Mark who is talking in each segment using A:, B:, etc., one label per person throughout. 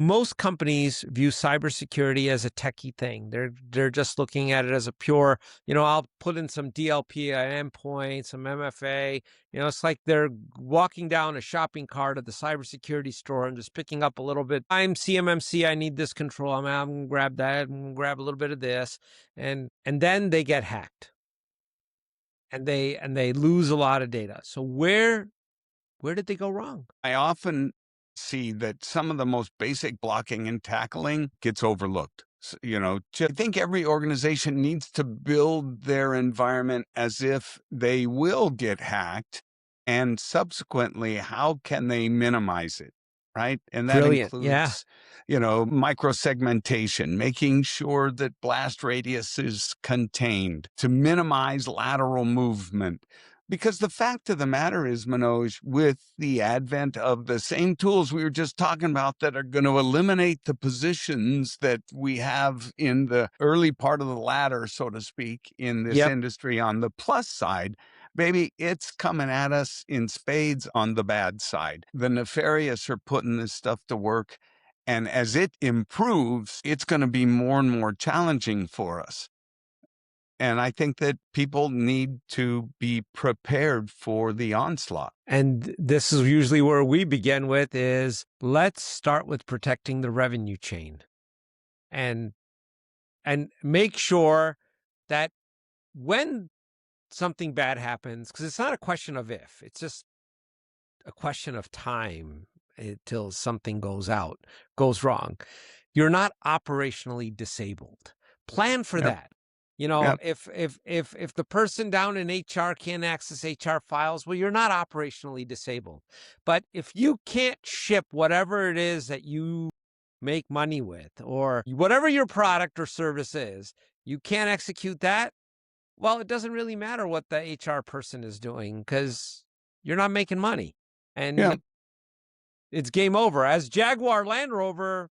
A: Most companies view cybersecurity as a techie thing. They're just looking at it as a pure, I'll put in some DLP at endpoint, some MFA. It's like they're walking down a shopping cart at the cybersecurity store and just picking up a little bit. I'm CMMC. I need this control. I'm going to grab that. I'm going to grab a little bit of this, and then they get hacked, and they lose a lot of data. So where did they go wrong?
B: I often see that some of the most basic blocking and tackling gets overlooked. I think every organization needs to build their environment as if they will get hacked, and subsequently, how can they minimize it? Right. And that
A: Brilliant. Yeah.
B: includes, microsegmentation, making sure that blast radius is contained to minimize lateral movement. Because the fact of the matter is, Manoj, with the advent of the same tools we were just talking about that are going to eliminate the positions that we have in the early part of the ladder, so to speak, in this
A: Yep.
B: industry on the plus side, baby, it's coming at us in spades on the bad side. The nefarious are putting this stuff to work. And as it improves, it's going to be more and more challenging for us. And I think that people need to be prepared for the onslaught.
A: And this is usually where we begin with is let's start with protecting the revenue chain and make sure that when something bad happens, because it's not a question of if, it's just a question of time until something goes wrong. You're not operationally disabled. Plan for
B: Yep.
A: that.
B: Yep.
A: If the person down in HR can't access HR files, well, you're not operationally disabled. But if you can't ship whatever it is that you make money with, or whatever your product or service is, you can't execute that, well, it doesn't really matter what the HR person is doing because you're not making money. And
B: Yeah.
A: it's game over, as Jaguar Land Rover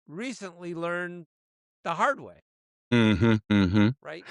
A: recently learned the hard way.
B: Mm-hmm. Mm-hmm.
A: Right?